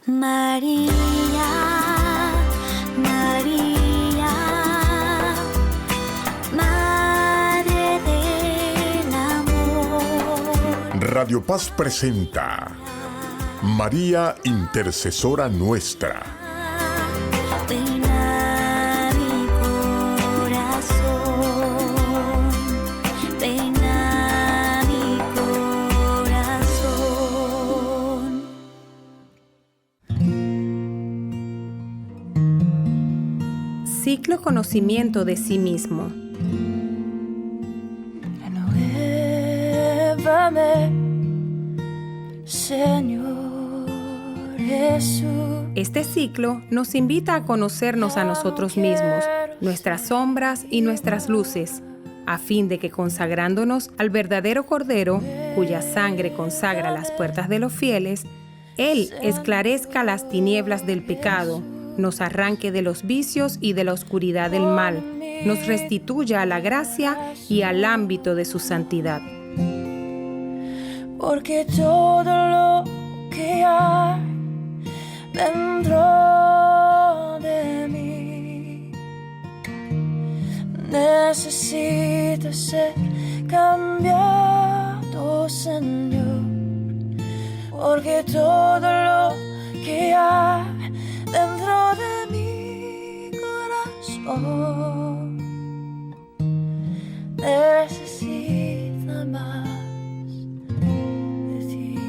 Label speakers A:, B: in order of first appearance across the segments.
A: María, María, Madre del Amor.
B: Radio Paz presenta María, Intercesora Nuestra.
A: Ven a mi corazón, ven a mi corazón.
C: Ciclo Conocimiento de sí mismo.
A: Renuévame, Señor Jesús.
C: Este ciclo nos invita a conocernos a nosotros mismos, nuestras sombras y nuestras luces, a fin de que consagrándonos al verdadero Cordero, cuya sangre consagra las puertas de los fieles, Él esclarezca las tinieblas del pecado, nos arranque de los vicios y de la oscuridad del mal, nos restituya a la gracia y al ámbito de su santidad.
A: Porque todo lo que hay dentro de mí necesita ser cambiado, Señor. Porque todo lo que hay dentro de mi corazón necesita más de ti.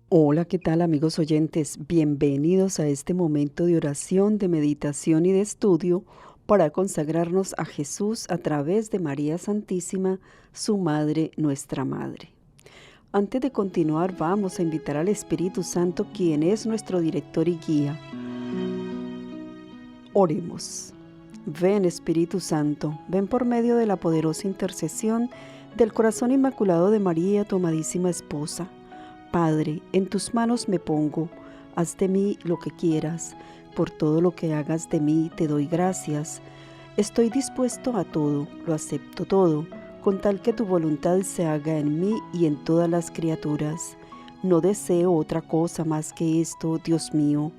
D: Hola, ¿qué tal amigos oyentes? Bienvenidos a este momento de oración, de meditación y de estudio para consagrarnos a Jesús a través de María Santísima, su Madre, nuestra Madre. Antes de continuar, vamos a invitar al Espíritu Santo, quien es nuestro director y guía. Oremos. Ven, Espíritu Santo, ven por medio de la poderosa intercesión del corazón inmaculado de María, tu amadísima esposa. Padre, en tus manos me pongo, haz de mí lo que quieras, por todo lo que hagas de mí te doy gracias. Estoy dispuesto a todo, lo acepto todo, con tal que tu voluntad se haga en mí y en todas las criaturas. No deseo otra cosa más que esto, Dios mío.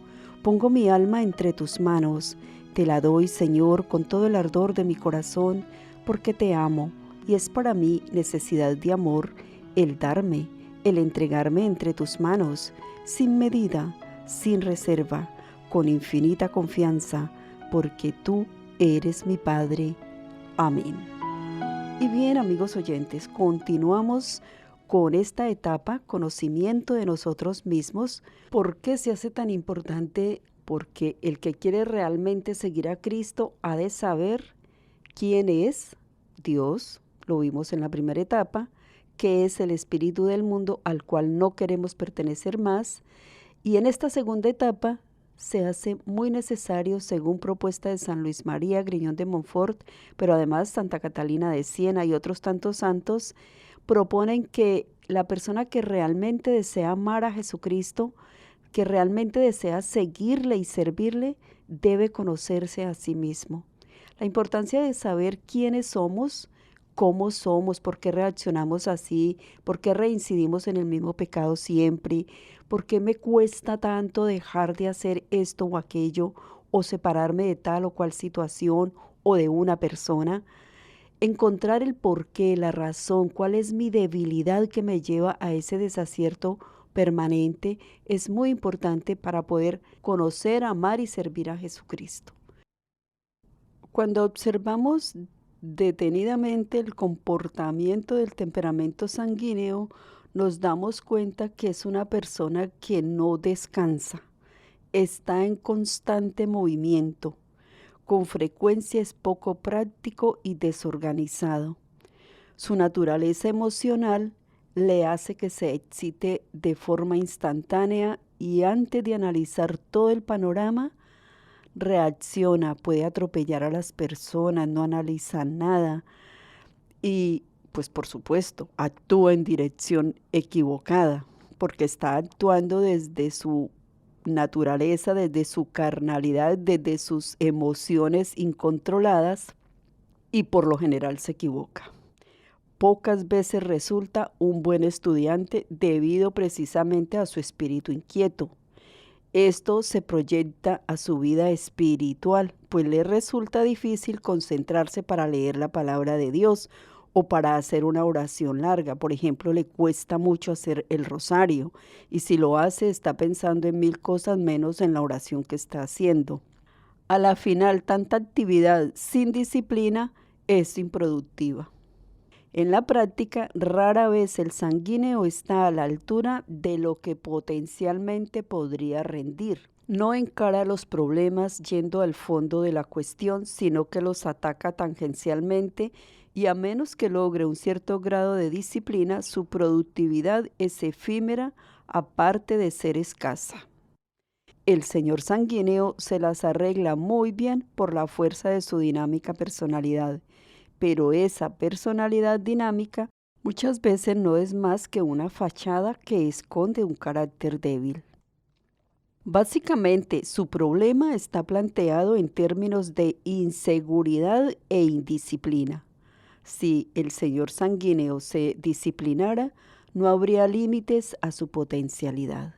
D: Pongo mi alma entre tus manos, te la doy, Señor, con todo el ardor de mi corazón, porque te amo, y es para mí necesidad de amor el darme, el entregarme entre tus manos, sin medida, sin reserva, con infinita confianza, porque tú eres mi Padre. Amén. Y bien, amigos oyentes, continuamos con esta etapa, conocimiento de nosotros mismos. ¿Por qué se hace tan importante? Porque el que quiere realmente seguir a Cristo ha de saber quién es Dios, lo vimos en la primera etapa, qué es el espíritu del mundo al cual no queremos pertenecer más, y en esta segunda etapa se hace muy necesario, según propuesta de San Luis María Griñón de Montfort, pero además Santa Catalina de Siena y otros tantos santos, proponen que la persona que realmente desea amar a Jesucristo, que realmente desea seguirle y servirle, debe conocerse a sí mismo. La importancia de saber quiénes somos, cómo somos, por qué reaccionamos así, por qué reincidimos en el mismo pecado siempre, por qué me cuesta tanto dejar de hacer esto o aquello, o separarme de tal o cual situación o de una persona. Encontrar el porqué, la razón, cuál es mi debilidad que me lleva a ese desacierto permanente, es muy importante para poder conocer, amar y servir a Jesucristo. Cuando observamos detenidamente el comportamiento del temperamento sanguíneo, nos damos cuenta que es una persona que no descansa, está en constante movimiento, con frecuencia es poco práctico y desorganizado. Su naturaleza emocional le hace que se excite de forma instantánea y antes de analizar todo el panorama, reacciona, puede atropellar a las personas, no analiza nada y, pues por supuesto, actúa en dirección equivocada porque está actuando desde su naturaleza, desde su carnalidad, desde sus emociones incontroladas y por lo general se equivoca. pocas veces resulta un buen estudiante debido precisamente a su espíritu inquieto. Esto se proyecta a su vida espiritual, pues le resulta difícil concentrarse para leer la palabra de Dios o para hacer una oración larga. Por ejemplo, le cuesta mucho hacer el rosario y si lo hace está pensando en 1000 cosas menos en la oración que está haciendo. A la final, tanta actividad sin disciplina es improductiva. En la práctica, rara vez el sanguíneo está a la altura de lo que potencialmente podría rendir. No encara los problemas yendo al fondo de la cuestión, sino que los ataca tangencialmente y a menos que logre un cierto grado de disciplina, su productividad es efímera, aparte de ser escasa. El señor sanguíneo se las arregla muy bien por la fuerza de su dinámica personalidad. Pero esa personalidad dinámica muchas veces no es más que una fachada que esconde un carácter débil. Básicamente, su problema está planteado en términos de inseguridad e indisciplina. Si el señor sanguíneo se disciplinara, no habría límites a su potencialidad.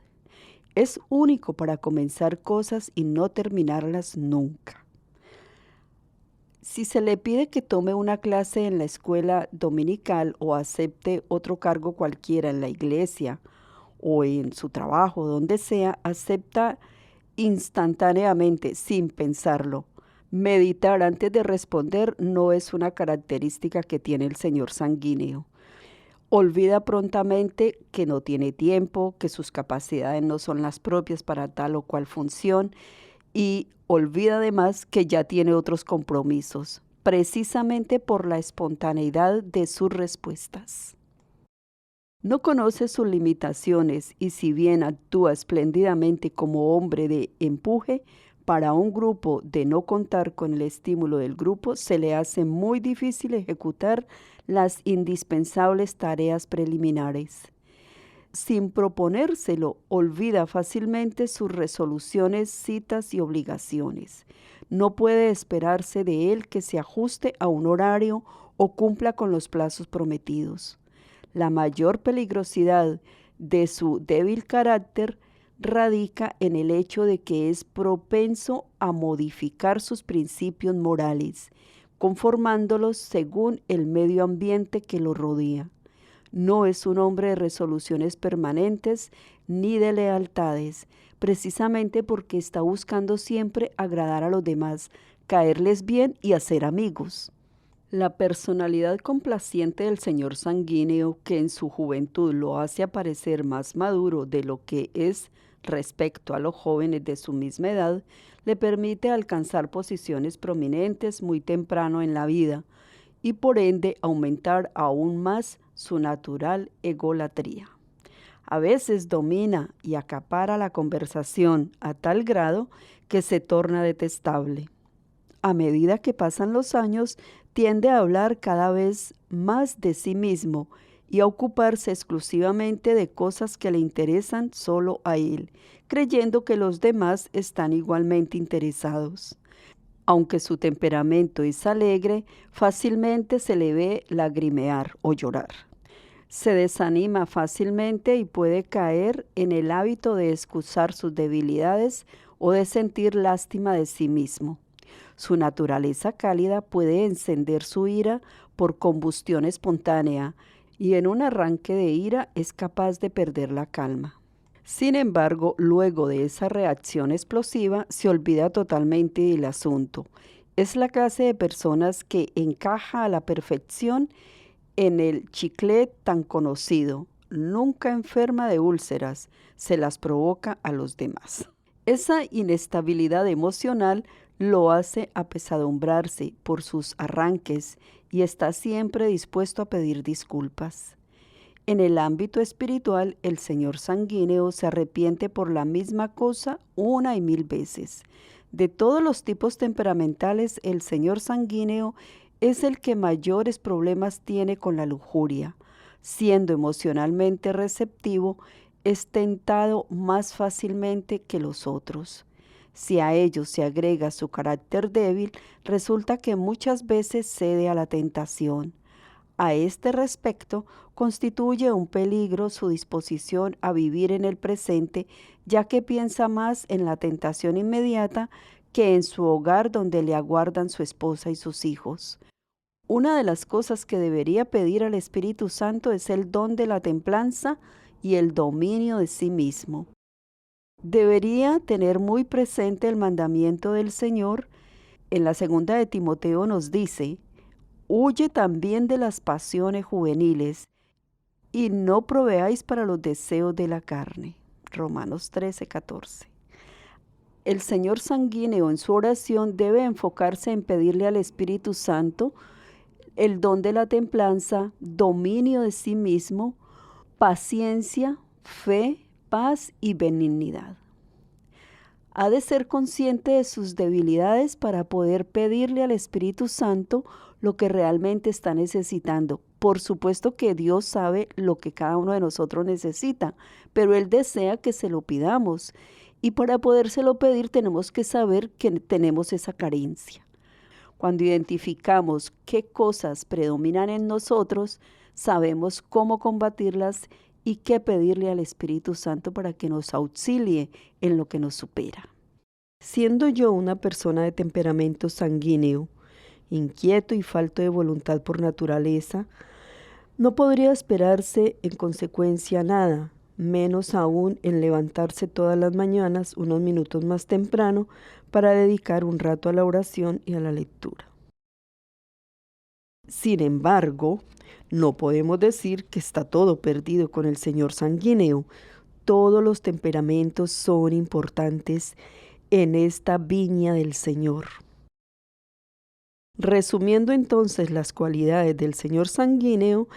D: Es único para comenzar cosas y no terminarlas nunca. Si se le pide que tome una clase en la escuela dominical o acepte otro cargo cualquiera en la iglesia o en su trabajo, donde sea, acepta instantáneamente, sin pensarlo. Meditar antes de responder no es una característica que tiene el señor sanguíneo. Olvida prontamente que no tiene tiempo, que sus capacidades no son las propias para tal o cual función y olvida además que ya tiene otros compromisos, precisamente por la espontaneidad de sus respuestas. No conoce sus limitaciones y si bien actúa espléndidamente como hombre de empuje, para un grupo de no contar con el estímulo del grupo, se le hace muy difícil ejecutar las indispensables tareas preliminares. Sin proponérselo, olvida fácilmente sus resoluciones, citas y obligaciones. No puede esperarse de él que se ajuste a un horario o cumpla con los plazos prometidos. La mayor peligrosidad de su débil carácter radica en el hecho de que es propenso a modificar sus principios morales, conformándolos según el medio ambiente que lo rodea. No es un hombre de resoluciones permanentes ni de lealtades, precisamente porque está buscando siempre agradar a los demás, caerles bien y hacer amigos. La personalidad complaciente del señor sanguíneo, que en su juventud lo hace aparecer más maduro de lo que es respecto a los jóvenes de su misma edad, le permite alcanzar posiciones prominentes muy temprano en la vida y por ende aumentar aún más su natural egolatría. A veces domina y acapara la conversación a tal grado que se torna detestable. A medida que pasan los años, tiende a hablar cada vez más de sí mismo y a ocuparse exclusivamente de cosas que le interesan solo a él, creyendo que los demás están igualmente interesados. Aunque su temperamento es alegre, fácilmente se le ve lagrimear o llorar. Se desanima fácilmente y puede caer en el hábito de excusar sus debilidades o de sentir lástima de sí mismo. Su naturaleza cálida puede encender su ira por combustión espontánea y en un arranque de ira es capaz de perder la calma. Sin embargo, luego de esa reacción explosiva, se olvida totalmente del asunto. Es la clase de personas que encaja a la perfección en el chicle tan conocido. Nunca enferma de úlceras, se las provoca a los demás. Esa inestabilidad emocional lo hace apesadumbrarse por sus arranques y está siempre dispuesto a pedir disculpas. En el ámbito espiritual, el señor sanguíneo se arrepiente por la misma cosa 1 y 1000 veces. De todos los tipos temperamentales, el señor sanguíneo es el que mayores problemas tiene con la lujuria. Siendo emocionalmente receptivo, es tentado más fácilmente que los otros. Si a ello se agrega su carácter débil, resulta que muchas veces cede a la tentación. A este respecto, constituye un peligro su disposición a vivir en el presente, ya que piensa más en la tentación inmediata que en su hogar donde le aguardan su esposa y sus hijos. Una de las cosas que debería pedir al Espíritu Santo es el don de la templanza y el dominio de sí mismo. Debería tener muy presente el mandamiento del Señor. En la segunda de Timoteo nos dice: huye también de las pasiones juveniles y no proveáis para los deseos de la carne. Romanos 13:14. El señor sanguíneo en su oración debe enfocarse en pedirle al Espíritu Santo el don de la templanza, dominio de sí mismo, paciencia, fe, paz y benignidad. Ha de ser consciente de sus debilidades para poder pedirle al Espíritu Santo lo que realmente está necesitando. Por supuesto que Dios sabe lo que cada uno de nosotros necesita, pero Él desea que se lo pidamos. Y para podérselo pedir tenemos que saber que tenemos esa carencia. Cuando identificamos qué cosas predominan en nosotros, sabemos cómo combatirlas y qué pedirle al Espíritu Santo para que nos auxilie en lo que nos supera. Siendo yo una persona de temperamento sanguíneo, inquieto y falto de voluntad por naturaleza, no podría esperarse en consecuencia nada, menos aún en levantarse todas las mañanas unos minutos más temprano para dedicar un rato a la oración y a la lectura. Sin embargo, no podemos decir que está todo perdido con el señor sanguíneo. Todos los temperamentos son importantes en esta viña del Señor. Resumiendo entonces las cualidades del señor sanguíneo,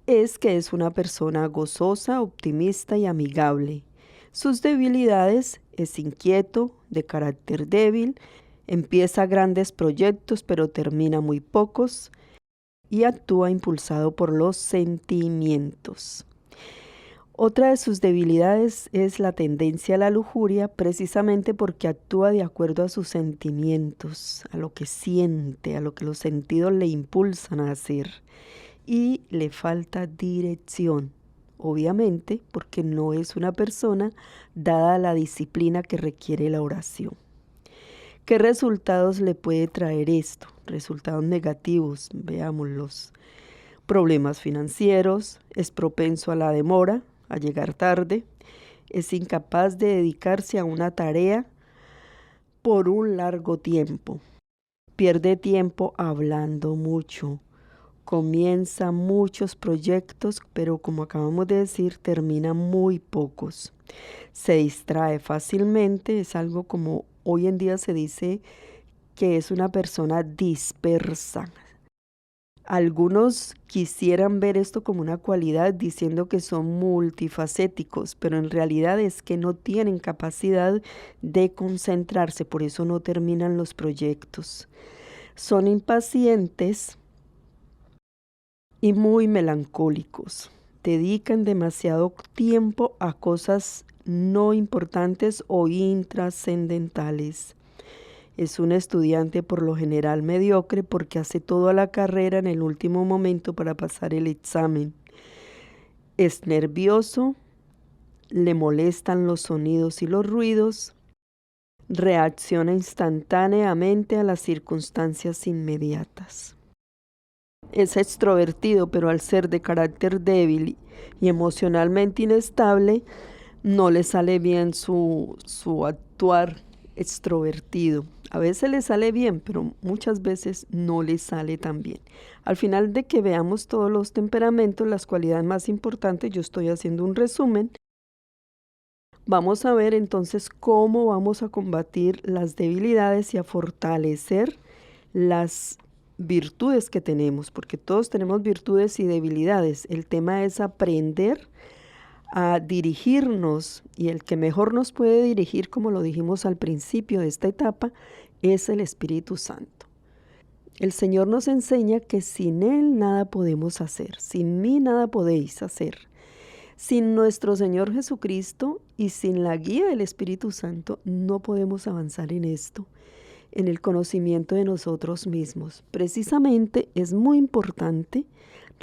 D: es que es una persona gozosa, optimista y amigable. Sus debilidades: es inquieto, de carácter débil, empieza grandes proyectos pero termina muy pocos y actúa impulsado por los sentimientos. Otra de sus debilidades es la tendencia a la lujuria, precisamente porque actúa de acuerdo a sus sentimientos, a lo que siente, a lo que los sentidos le impulsan a hacer. Y le falta dirección, obviamente, porque no es una persona dada a la disciplina que requiere la oración. ¿Qué resultados le puede traer esto? Resultados negativos, veámoslos. Problemas financieros, es propenso a la demora, a llegar tarde, es incapaz de dedicarse a una tarea por un largo tiempo, pierde tiempo hablando mucho, comienza muchos proyectos, pero como acabamos de decir, termina muy pocos. Se distrae fácilmente, es algo como hoy en día se dice que es una persona dispersa. Algunos quisieran ver esto como una cualidad diciendo que son multifacéticos, pero en realidad es que no tienen capacidad de concentrarse, por eso no terminan los proyectos. Son impacientes y muy melancólicos. Dedican demasiado tiempo a cosas no importantes o intrascendentales. Es un estudiante por lo general mediocre porque hace toda la carrera en el último momento para pasar el examen. Es nervioso, le molestan los sonidos y los ruidos, reacciona instantáneamente a las circunstancias inmediatas. Es extrovertido, pero al ser de carácter débil y emocionalmente inestable, no le sale bien su actuar extrovertido. A veces le sale bien, pero muchas veces no le sale tan bien. Al final de que veamos todos los temperamentos, las cualidades más importantes, yo estoy haciendo un resumen. Vamos a ver entonces cómo vamos a combatir las debilidades y a fortalecer las virtudes que tenemos, porque todos tenemos virtudes y debilidades. El tema es aprender a dirigirnos, y el que mejor nos puede dirigir, como lo dijimos al principio de esta etapa, es el Espíritu Santo. El Señor nos enseña que sin Él nada podemos hacer, sin mí nada podéis hacer. Sin nuestro Señor Jesucristo y sin la guía del Espíritu Santo no podemos avanzar en esto, en el conocimiento de nosotros mismos. Precisamente es muy importante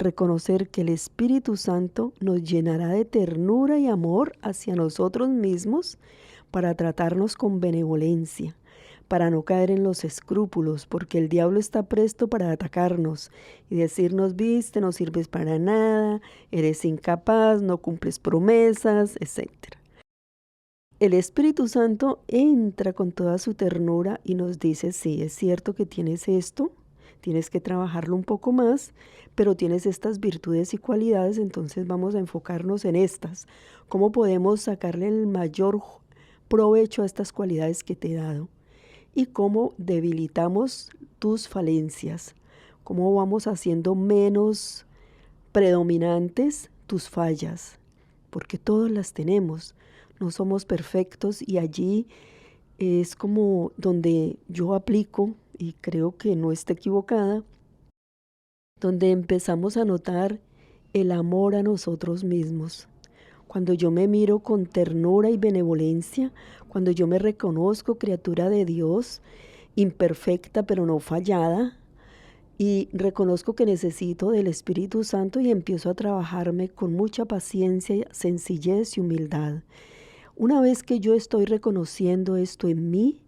D: reconocer que el Espíritu Santo nos llenará de ternura y amor hacia nosotros mismos para tratarnos con benevolencia, para no caer en los escrúpulos, porque el diablo está presto para atacarnos y decirnos, viste, no sirves para nada, eres incapaz, no cumples promesas, etc. El Espíritu Santo entra con toda su ternura y nos dice, sí, es cierto que tienes esto, tienes que trabajarlo un poco más, pero tienes estas virtudes y cualidades, entonces vamos a enfocarnos en estas. ¿Cómo podemos sacarle el mayor provecho a estas cualidades que te he dado? Y cómo debilitamos tus falencias, cómo vamos haciendo menos predominantes tus fallas, porque todas las tenemos. No somos perfectos y allí es como donde yo aplico, y creo que no esté equivocada, donde empezamos a notar el amor a nosotros mismos. Cuando yo me miro con ternura y benevolencia, cuando yo me reconozco criatura de Dios, imperfecta pero no fallada, y reconozco que necesito del Espíritu Santo y empiezo a trabajarme con mucha paciencia, sencillez y humildad. Una vez que yo estoy reconociendo esto en mí,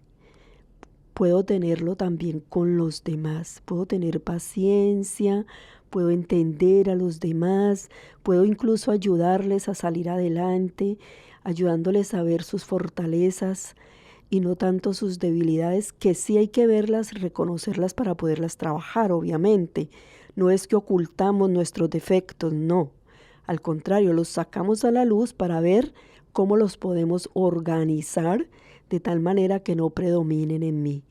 D: puedo tenerlo también con los demás. Puedo tener paciencia, puedo entender a los demás, puedo incluso ayudarles a salir adelante, ayudándoles a ver sus fortalezas y no tanto sus debilidades, que sí hay que verlas, reconocerlas para poderlas trabajar, obviamente. No es que ocultamos nuestros defectos, no. Al contrario, los sacamos a la luz para ver cómo los podemos organizar de tal manera que no predominen en mí.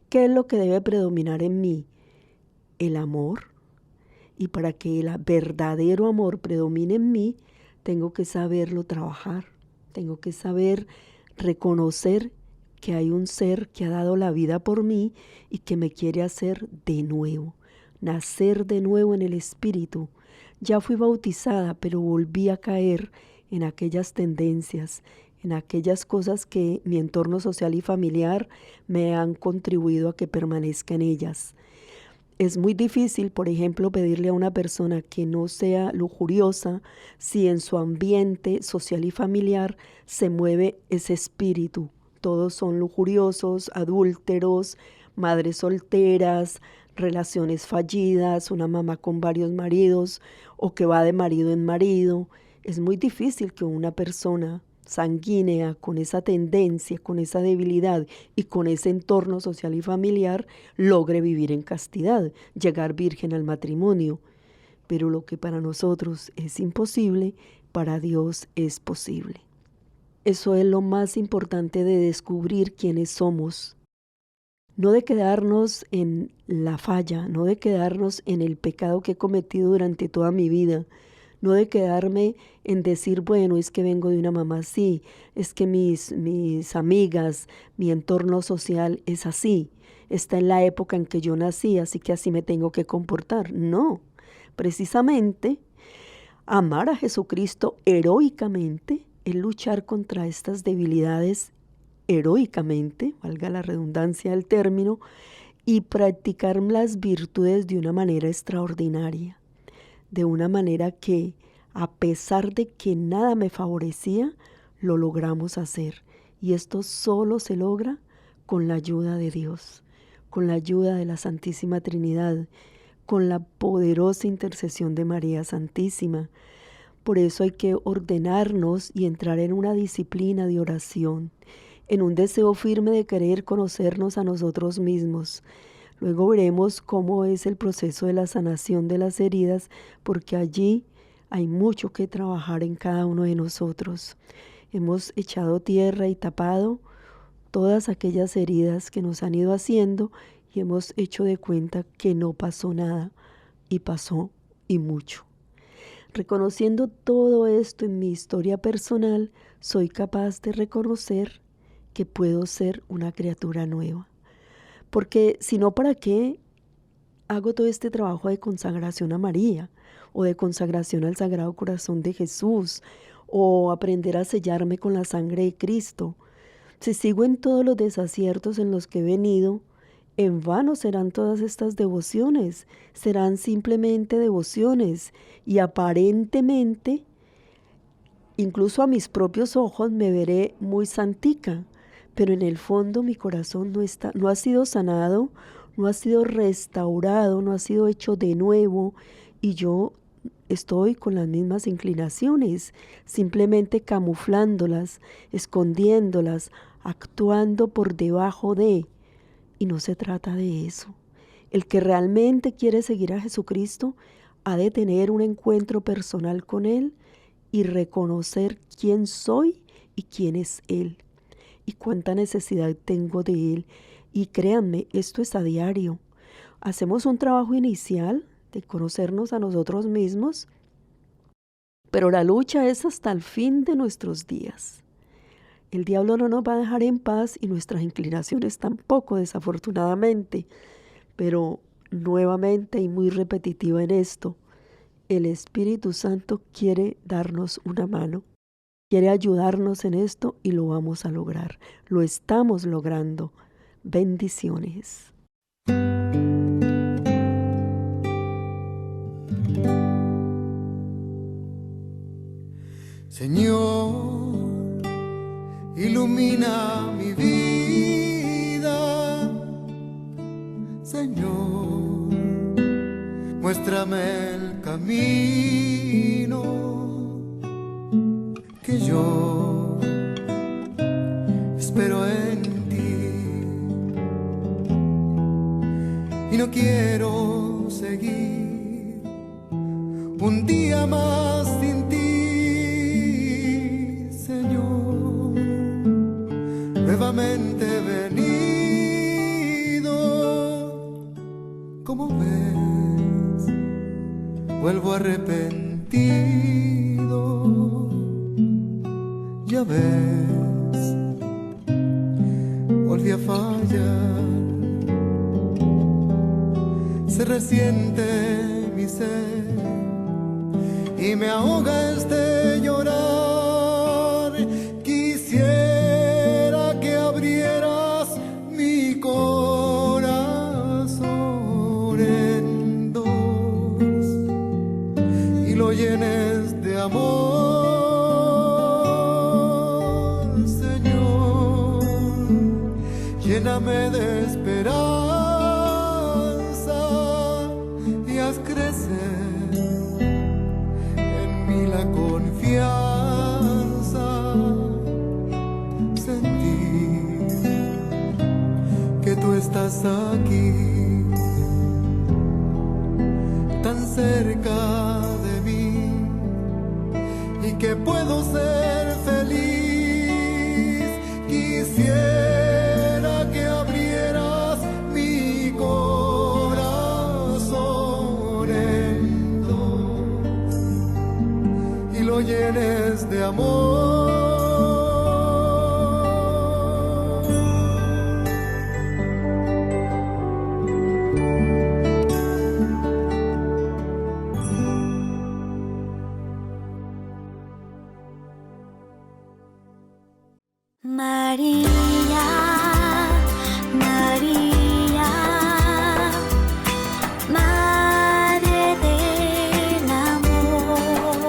D: ¿Qué es lo que debe predominar en mí? El amor. Y para que el verdadero amor predomine en mí, tengo que saberlo trabajar. Tengo que saber reconocer que hay un ser que ha dado la vida por mí y que me quiere hacer de nuevo. Nacer de nuevo en el Espíritu. Ya fui bautizada, pero volví a caer en aquellas tendencias, en aquellas cosas que mi entorno social y familiar me han contribuido a que permanezca en ellas. Es muy difícil, por ejemplo, pedirle a una persona que no sea lujuriosa si en su ambiente social y familiar se mueve ese espíritu. Todos son lujuriosos, adúlteros, madres solteras, relaciones fallidas, una mamá con varios maridos o que va de marido en marido. Es muy difícil que una persona sanguínea, con esa tendencia, con esa debilidad y con ese entorno social y familiar, logre vivir en castidad, llegar virgen al matrimonio. Pero lo que para nosotros es imposible, para Dios es posible. Eso es lo más importante de descubrir quiénes somos. No de quedarnos en la falla, no de quedarnos en el pecado que he cometido durante toda mi vida, no de quedarme en decir, bueno, es que vengo de una mamá así, es que mis amigas, mi entorno social es así, está en la época en que yo nací, así que así me tengo que comportar. No, precisamente amar a Jesucristo heroicamente es luchar contra estas debilidades heroicamente, valga la redundancia del término, y practicar las virtudes de una manera extraordinaria. De una manera que, a pesar de que nada me favorecía, lo logramos hacer. Y esto solo se logra con la ayuda de Dios, con la ayuda de la Santísima Trinidad, con la poderosa intercesión de María Santísima. Por eso hay que ordenarnos y entrar en una disciplina de oración, en un deseo firme de querer conocernos a nosotros mismos. Luego veremos cómo es el proceso de la sanación de las heridas, porque allí hay mucho que trabajar en cada uno de nosotros. Hemos echado tierra y tapado todas aquellas heridas que nos han ido haciendo y hemos hecho de cuenta que no pasó nada, y pasó y mucho. Reconociendo todo esto en mi historia personal, soy capaz de reconocer que puedo ser una criatura nueva. Porque si no, ¿para qué hago todo este trabajo de consagración a María o de consagración al Sagrado Corazón de Jesús o aprender a sellarme con la sangre de Cristo? Si sigo en todos los desaciertos en los que he venido, En vano serán todas estas devociones, serán simplemente devociones y aparentemente, incluso a mis propios ojos, me veré muy santica, pero en el fondo mi corazón no ha sido sanado, no ha sido restaurado, no ha sido hecho de nuevo y yo estoy con las mismas inclinaciones, simplemente camuflándolas, escondiéndolas, actuando por debajo de. Y no se trata de eso. El que realmente quiere seguir a Jesucristo ha de tener un encuentro personal con Él y reconocer quién soy y quién es Él. Y cuánta necesidad tengo de Él. Y créanme, esto es a diario. Hacemos un trabajo inicial de conocernos a nosotros mismos, pero la lucha es hasta el fin de nuestros días. El diablo no nos va a dejar en paz y nuestras inclinaciones tampoco, desafortunadamente. Pero nuevamente y muy repetitiva en esto, el Espíritu Santo quiere darnos una mano, quiere ayudarnos en esto y lo vamos a lograr. Lo estamos logrando. Bendiciones.
E: Señor, ilumina mi vida. Señor, muéstrame el camino que yo espero en ti. Y no quiero seguir un día más sin ti. Nuevamente he venido, como ves, vuelvo arrepentido, ya ves, volví a fallar, se resiente mi ser y me ahoga este llorar. Llenes de amor, Señor, lléname de esperanza y haz crecer en mí la confianza, sentir que tú estás aquí, tan cerca que puedo ser feliz. Quisiera que abrieras mi corazón en dos y lo llenes de amor.
A: María, María, Madre del Amor.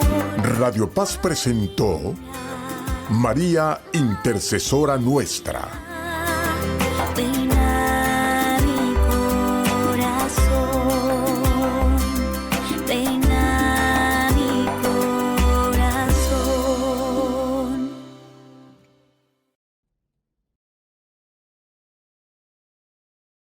B: Radio Paz presentó María Intercesora Nuestra.